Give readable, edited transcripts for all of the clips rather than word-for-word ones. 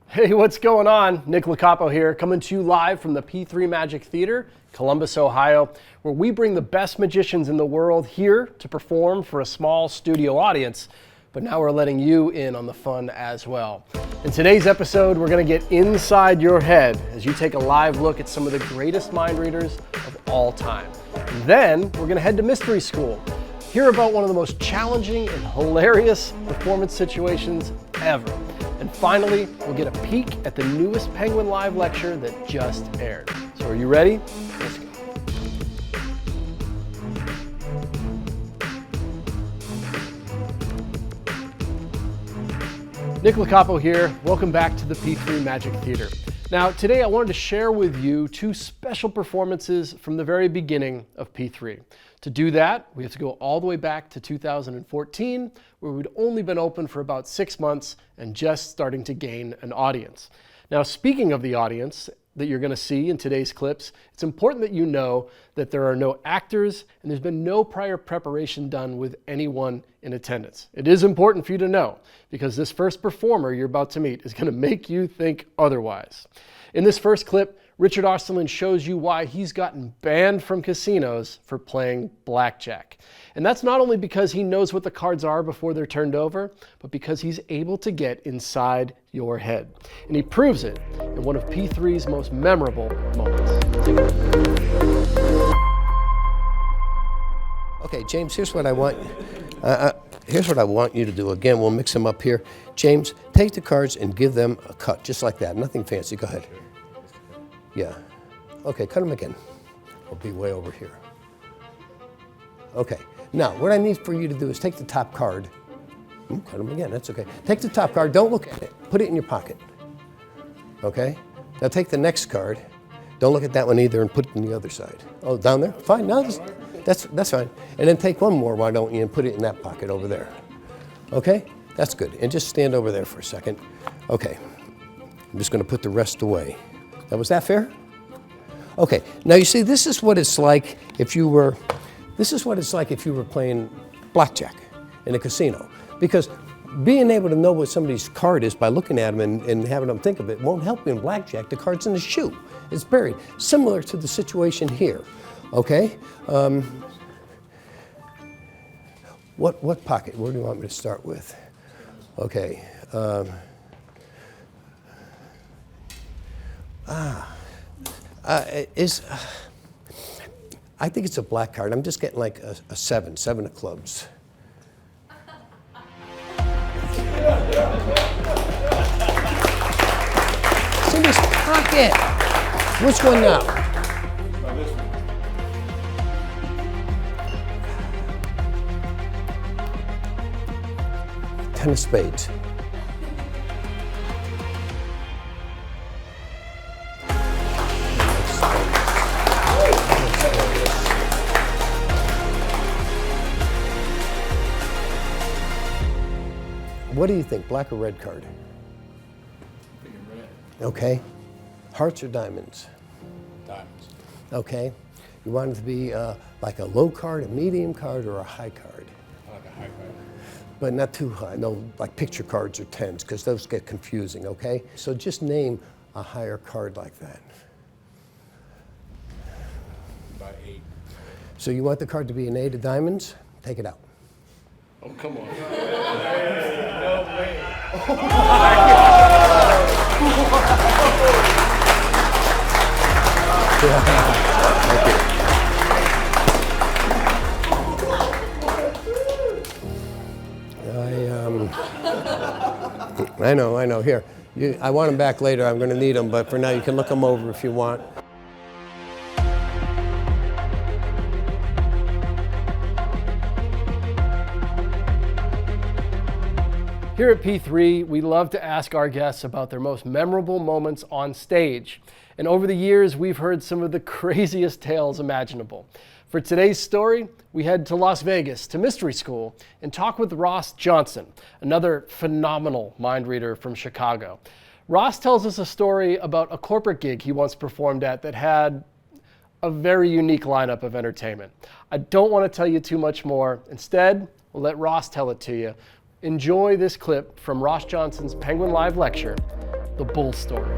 Hey, what's going on? Nick Locapo here, coming to you live from the P3 Magic Theater, Columbus, Ohio, where we bring the best magicians in the world here to perform for a small studio audience. But now we're letting you in on the fun as well. In today's episode, we're going to get inside your head as you take a live look at some of the greatest mind readers of all time. And then we're going to head to mystery school, hear about one of the most challenging and hilarious performance situations ever. And finally, we'll get a peek at the newest Penguin Live lecture that just aired. So are you ready? Let's go. Nick Locapo here. Welcome back to the P3 Magic Theater. Now, today I wanted to share with you two special performances from the very beginning of P3. To do that, we have to go all the way back to 2014, where we'd only been open for about 6 months and just starting to gain an audience. Now, speaking of the audience that you're going to see in today's clips, it's important that you know that there are no actors and there's been no prior preparation done with anyone in attendance. It is important for you to know because this first performer you're about to meet is going to make you think otherwise. In this first clip, Richard Osterlin shows you why he's gotten banned from casinos for playing blackjack. And that's not only because he knows what the cards are before they're turned over, but because he's able to get inside your head. And he proves it in one of P3's most memorable moments. Okay, James, here's what I want. Here's what I want you to do. Again, we'll mix them up here. James, take the cards and give them a cut, just like that. Nothing fancy. Go ahead. Yeah. Okay, cut them again. We'll be way over here. Okay. Now, what I need for you to do is take the top card. Cut them again. That's okay. Take the top card. Don't look at it. Put it in your pocket. Okay? Now take the next card. Don't look at that one either and put it on the other side. Oh, down there? Fine. No, that's fine. And then take one more, why don't you, and put it in that pocket over there. Okay? That's good. And just stand over there for a second. Okay. I'm just going to put the rest away. Now, was that fair? Okay. Now you see, this is what it's like if you were playing blackjack in a casino. Because being able to know what somebody's card is by looking at them and having them think of it won't help you in blackjack. The card's in the shoe. It's buried. Similar to the situation here. Okay? What pocket? Where do you want me to start with? Okay. I think it's a black card. I'm just getting like a seven of clubs. It's in his pocket. Which one now? This one. 10 of spades. What do you think, black or red card? I'm thinking red. Okay. Hearts or diamonds? Diamonds. Okay. You want it to be like a low card, a medium card, or a high card? I like a high card. But not too high. No, like picture cards or tens, because those get confusing, okay? So just name a higher card like that. About 8. So you want the card to be an 8 of diamonds? Take it out. Oh, come on. I know. Here, I want them back later. I'm going to need them, but for now you can look them over if you want. Here at P3, we love to ask our guests about their most memorable moments on stage. And over the years, we've heard some of the craziest tales imaginable. For today's story, we head to Las Vegas to mystery school and talk with Ross Johnson, another phenomenal mind reader from Chicago. Ross tells us a story about a corporate gig he once performed at that had a very unique lineup of entertainment. I don't want to tell you too much more. Instead, we'll let Ross tell it to you. Enjoy this clip from Ross Johnson's Penguin Live lecture, the bull story.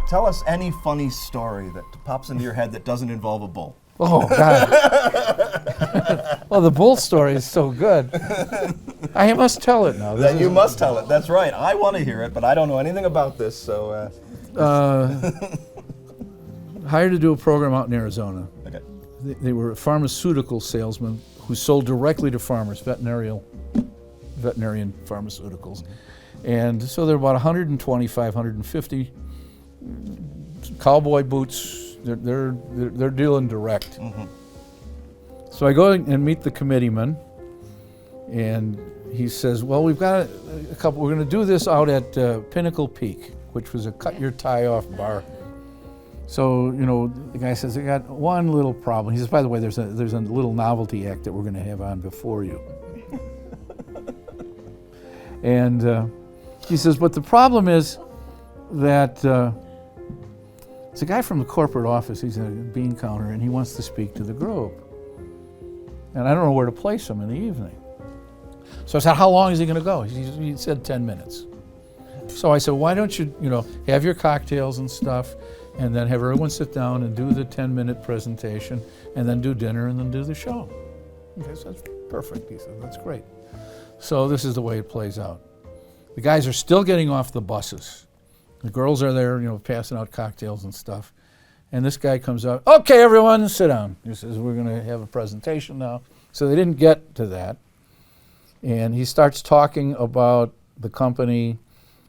Tell us any funny story that pops into your head that doesn't involve a bull. Oh, God. Well, the bull story is so good. I must tell it now. Then you must tell it. That's right. I want to hear it, but I don't know anything about this, so... Hired to do a program out in Arizona. Okay. They were pharmaceutical salesmen who sold directly to farmers, veterinarian pharmaceuticals. And so there were about 125, 150 cowboy boots. They're dealing direct. Mm-hmm. So I go and meet the committeeman, and he says, well, we've got a couple, we're going to do this out at Pinnacle Peak, which was a cut-your-tie-off bar. So, you know, the guy says, I got one little problem. He says, by the way, there's a little novelty act that we're going to have on before you. And he says, but the problem is that it's a guy from the corporate office. He's a bean counter, and he wants to speak to the group. And I don't know where to place him in the evening. So I said, how long is he going to go? He said 10 minutes. So I said, why don't you, have your cocktails and stuff, and then have everyone sit down and do the 10-minute presentation, and then do dinner, and then do the show. Okay, so that's perfect. He said, that's great. So this is the way it plays out. The guys are still getting off the buses. The girls are there, passing out cocktails and stuff. And this guy comes out, okay, everyone, sit down. He says, we're going to have a presentation now. So they didn't get to that. And he starts talking about the company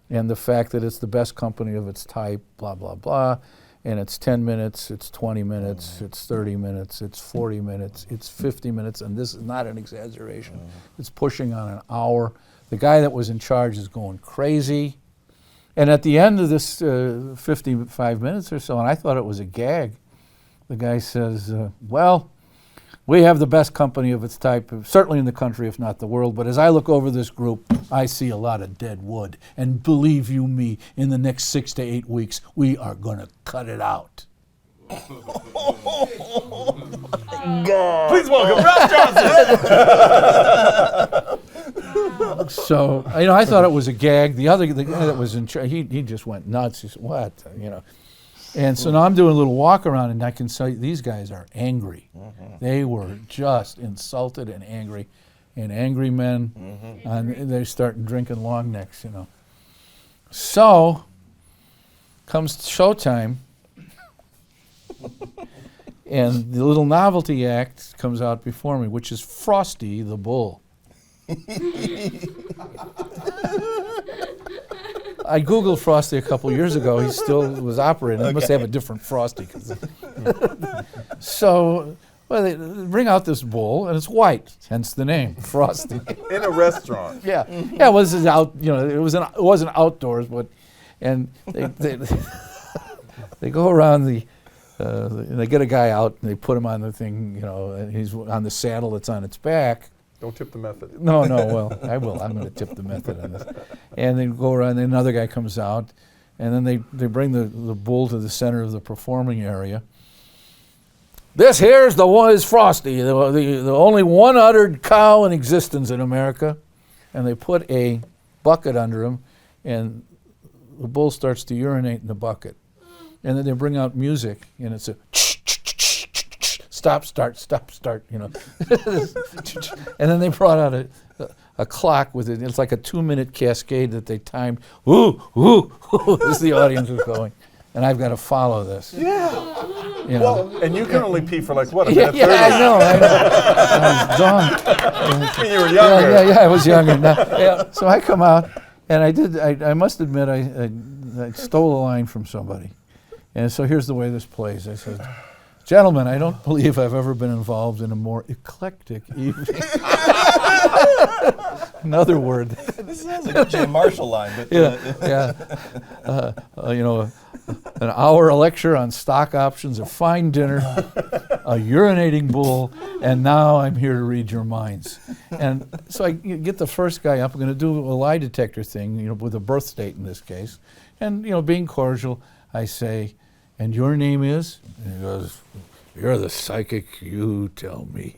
and the fact that it's the best company of its type, blah, blah, blah. And it's 10 minutes, it's 20 minutes, it's 30 minutes, it's 40 minutes, it's 50 minutes, and this is not an exaggeration. It's pushing on an hour. The guy that was in charge is going crazy. And at the end of this 55 minutes or so, and I thought it was a gag, the guy says, well, we have the best company of its type, certainly in the country, if not the world, but as I look over this group, I see a lot of dead wood. And believe you me, in the next 6 to 8 weeks, we are going to cut it out. Please welcome Ralph Johnson! So, I thought it was a gag. The guy that was in charge, he just went nuts. He said, what? And so now I'm doing a little walk around, and I can say these guys are angry. They were just insulted and angry men, and they're starting drinking long necks, So, comes showtime, and the little novelty act comes out before me, which is Frosty the Bull. I Googled Frosty a couple years ago. He still was operating. They must have a different Frosty. So, they bring out this bull, and it's white, hence the name, Frosty. In a restaurant. Yeah, it was out. It wasn't outdoors, but and they go around and they get a guy out and they put him on the thing, and he's on the saddle that's on its back. Don't tip the method. No, well, I will. I'm going to tip the method on this. And they go around, and another guy comes out, and then they bring the bull to the center of the performing area. This here's the one is Frosty, the only one-uddered cow in existence in America. And they put a bucket under him, and the bull starts to urinate in the bucket. And then they bring out music, and it's a stop, start, And then they brought out a clock with it. It's like a 2-minute cascade that they timed. Woo, woo, woo, as the audience was going. And I've got to follow this. Yeah. Well, and you can only pee for a minute 30. Yeah, I know. I was gone. You were younger. Yeah, I was younger. So I come out, and I must admit, I stole a line from somebody. And so here's the way this plays. I said, gentlemen, I don't believe I've ever been involved in a more eclectic evening. Another word. This sounds like a J. Marshall line. But an hour lecture on stock options, a fine dinner, a urinating bull, and now I'm here to read your minds. And so I get the first guy up. I'm going to do a lie detector thing, with a birth date in this case. And, being cordial, I say, and your name is? And he goes, you're the psychic, you tell me.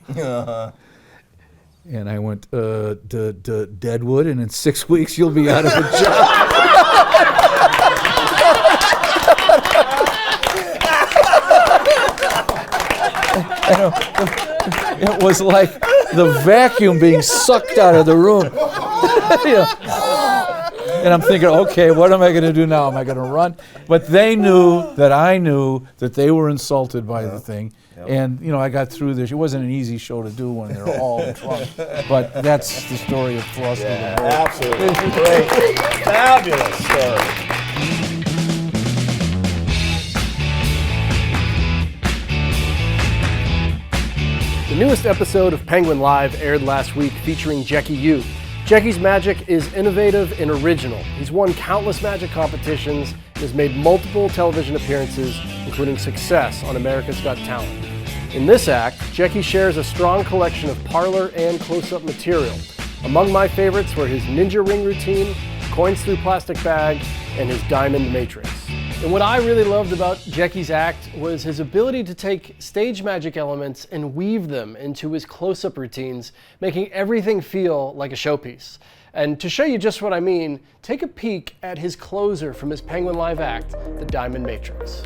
And I went, Deadwood, and in 6 weeks you'll be out of a job. It was like the vacuum being sucked out of the room. You know. And I'm thinking, okay, what am I going to do now? Am I going to run? But they knew that I knew that they were insulted by the thing. And, you know, I got through this. It wasn't an easy show to do when they're all drunk. But that's the story of Frosty the Bird. Absolutely. Great. Fabulous story. The newest episode of Penguin Live aired last week featuring Jackie Yu. Jackie's magic is innovative and original. He's won countless magic competitions and has made multiple television appearances, including success on America's Got Talent. In this act, Jackie shares a strong collection of parlor and close-up material. Among my favorites were his ninja ring routine, coins through plastic bag, and his diamond matrix. And what I really loved about Jackie's act was his ability to take stage magic elements and weave them into his close-up routines, making everything feel like a showpiece. And to show you just what I mean, take a peek at his closer from his Penguin Live act, the Diamond Matrix.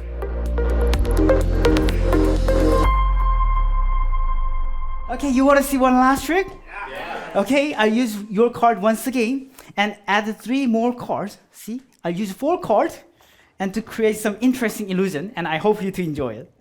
Okay, you want to see one last trick? Yeah. Okay, I'll use your card once again and add 3 more cards. See, I'll use 4 cards and to create some interesting illusion, and I hope you to enjoy it.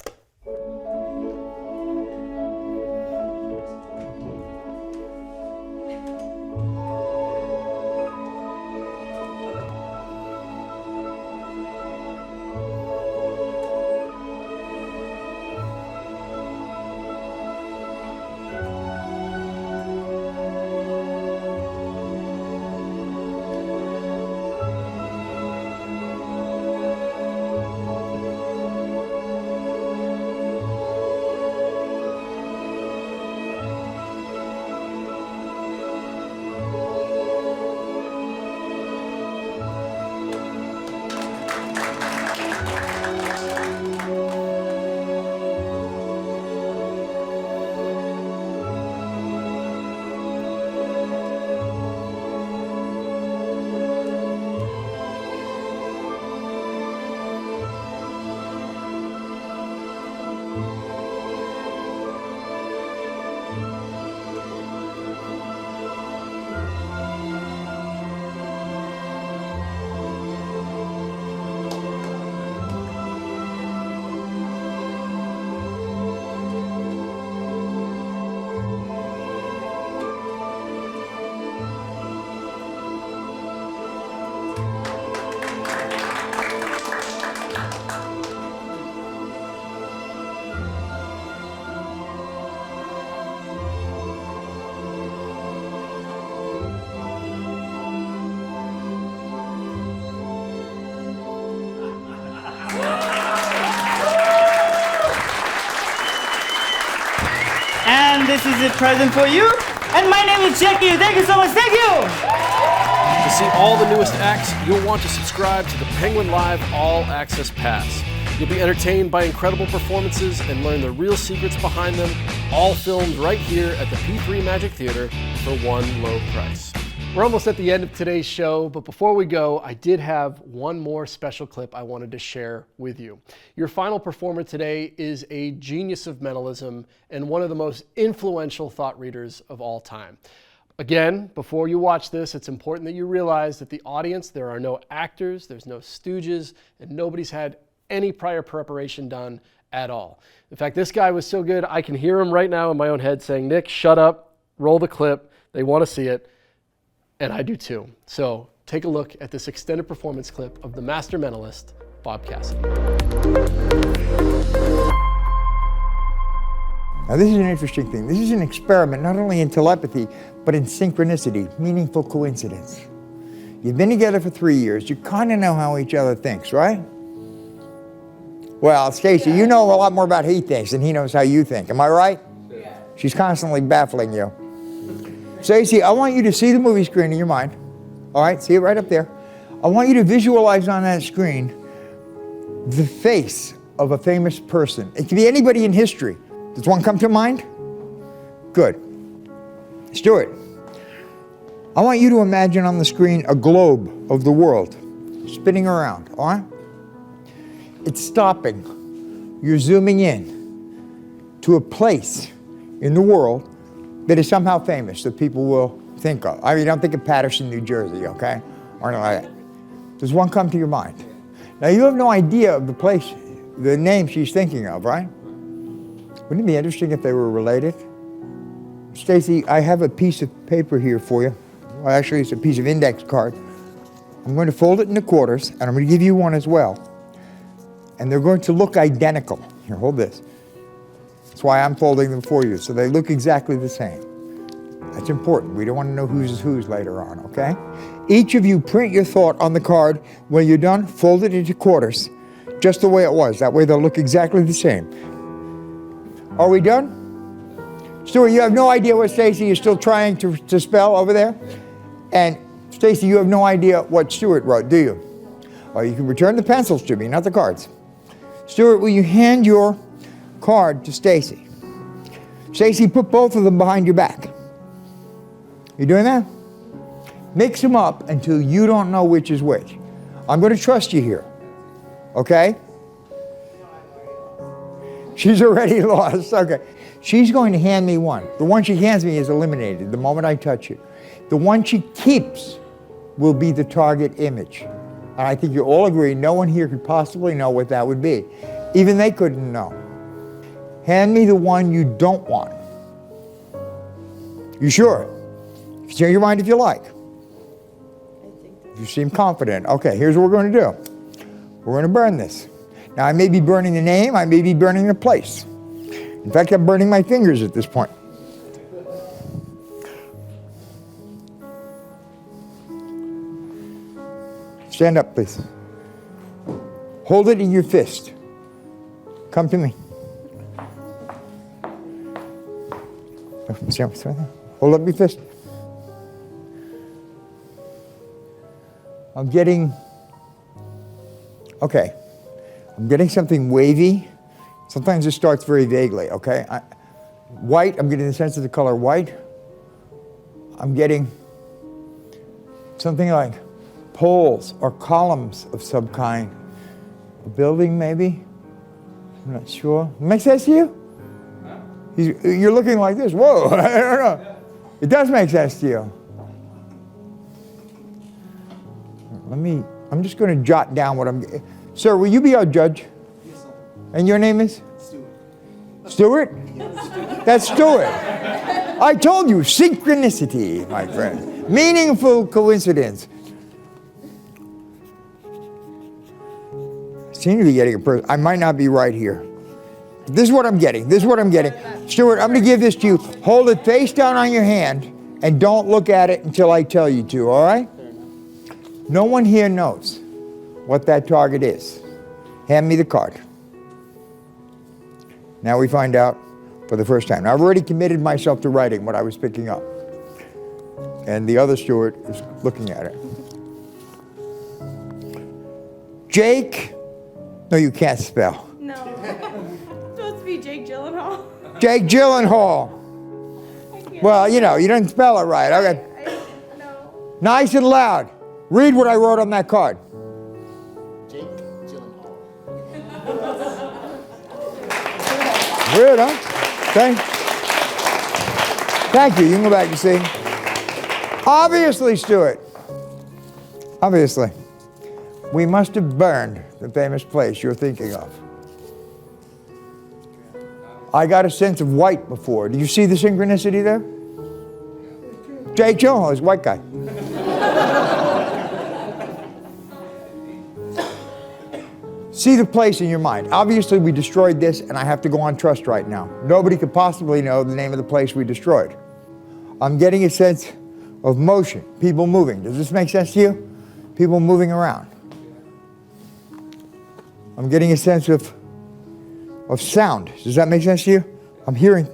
And this is a present for you. And my name is Jackie. Thank you so much. Thank you. To see all the newest acts, you'll want to subscribe to the Penguin Live All Access Pass. You'll be entertained by incredible performances and learn the real secrets behind them, all filmed right here at the P3 Magic Theater for one low price. We're almost at the end of today's show, but before we go, I did have one more special clip I wanted to share with you. Your final performer today is a genius of mentalism and one of the most influential thought readers of all time. Again, before you watch this, it's important that you realize that the audience, there are no actors, there's no stooges, and nobody's had any prior preparation done at all. In fact, this guy was so good, I can hear him right now in my own head saying, "Nick, shut up, roll the clip, they want to see it." And I do too. So take a look at this extended performance clip of the master mentalist, Bob Cassidy. Now this is an interesting thing. This is an experiment not only in telepathy, but in synchronicity, meaningful coincidence. You've been together for 3 years. You kind of know how each other thinks, right? Well, Stacy, you know a lot more about how he thinks than he knows how you think. Am I right? Yeah. She's constantly baffling you. Stacy, I want you to see the movie screen in your mind. All right, see it right up there. I want you to visualize on that screen the face of a famous person. It can be anybody in history. Does one come to mind? Good. Stuart, I want you to imagine on the screen a globe of the world spinning around, all right? It's stopping. You're zooming in to a place in the world that is somehow famous, that people will think of. I mean, don't think of Patterson, New Jersey, okay? Or anything like that. Does one come to your mind? Now, you have no idea of the place, the name she's thinking of, right? Wouldn't it be interesting if they were related? Stacy, I have a piece of paper here for you. Well, actually, it's a piece of index card. I'm going to fold it into quarters, and I'm going to give you one as well. And they're going to look identical. Here, hold this. That's why I'm folding them for you, so they look exactly the same. That's important. We don't want to know whose is whose later on, okay? Each of you print your thought on the card. When you're done, fold it into quarters, just the way it was. That way they'll look exactly the same. Are we done? Stuart, you have no idea what Stacy is still trying to spell over there? And Stacy, you have no idea what Stuart wrote, do you? Well, you can return the pencils to me, not the cards. Stuart, will you hand your card to Stacy? Stacy, put both of them behind your back. You doing that? Mix them up until you don't know which is which. I'm going to trust you here, okay? She's already lost, okay. She's going to hand me one. The one she hands me is eliminated the moment I touch it. The one she keeps will be the target image. And I think you all agree no one here could possibly know what that would be. Even they couldn't know. Hand me the one you don't want. You sure? Change your mind if you like. You seem confident. Okay, here's what we're going to do. We're going to burn this. Now, I may be burning the name, I may be burning the place. In fact, I'm burning my fingers at this point. Stand up, please. Hold it in your fist. Come to me. Hold up your fist. I'm getting something wavy. Sometimes it starts very vaguely, okay? White, I'm getting the sense of the color white. I'm getting something like poles or columns of some kind. A building, maybe? I'm not sure. Make sense to you? You're looking like this. Whoa, I don't know. It does make sense to you. I'm just going to jot down what I'm... Sir, will you be our judge? Yes, sir. And your name is? Stuart. Stuart? That's Stuart. I told you, synchronicity, my friend. Meaningful coincidence. I seem to be getting a person. I might not be right here. This is what I'm getting. This is what I'm getting. Stuart, I'm going to give this to you. Hold it face down on your hand and don't look at it until I tell you to, all right? No one here knows what that target is. Hand me the card. Now we find out for the first time. Now, I've already committed myself to writing what I was picking up. And the other Stuart is looking at it. Jake. No, you can't spell. No. It's supposed to be Jake Gyllenhaal. Jake Gyllenhaal. Well, you know, you didn't spell it right. Okay. No. Nice and loud. Read what I wrote on that card. Jake Gyllenhaal. Weird, huh? Okay. Thank you. You can go back and see. Obviously, Stuart. Obviously. We must have burned the famous place you're thinking of. I got a sense of white before. Do you see the synchronicity there? Jake Gyllenhaal is a white guy. See the place in your mind. Obviously, we destroyed this, and I have to go on trust right now. Nobody could possibly know the name of the place we destroyed. I'm getting a sense of motion, people moving. Does this make sense to you? People moving around. I'm getting a sense of sound. Does that make sense to you? I'm hearing.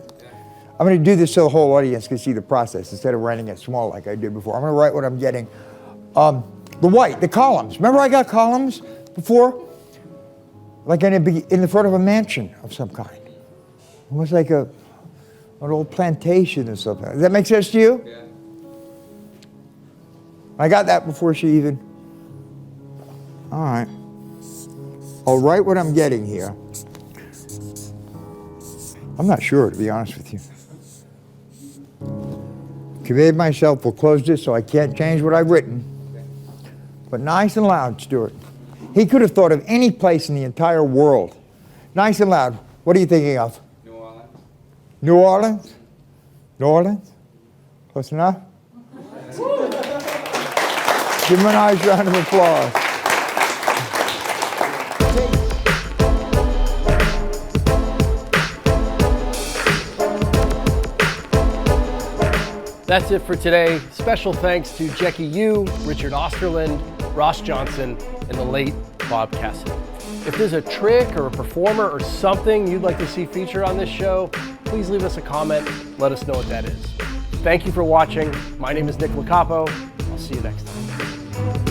I'm going to do this so the whole audience can see the process instead of writing it small like I did before. I'm going to write what I'm getting. The white, the columns. Remember I got columns before? Like in the front of a mansion of some kind. Almost like a An old plantation or something. Does that make sense to you? Yeah. I got that before she even. All right. I'll write what I'm getting here. I'm not sure, to be honest with you. Committed myself, will close this so I can't change what I've written. But nice and loud, Stuart. He could have thought of any place in the entire world. Nice and loud. What are you thinking of? New Orleans. New Orleans? New Orleans? Close enough? Give him a nice round of applause. That's it for today. Special thanks to Jackie Yu, Richard Osterland, Ross Johnson, and the late Bob Cassidy. If there's a trick or a performer or something you'd like to see featured on this show, please leave us a comment. Let us know what that is. Thank you for watching. My name is Nick Locapo. I'll see you next time.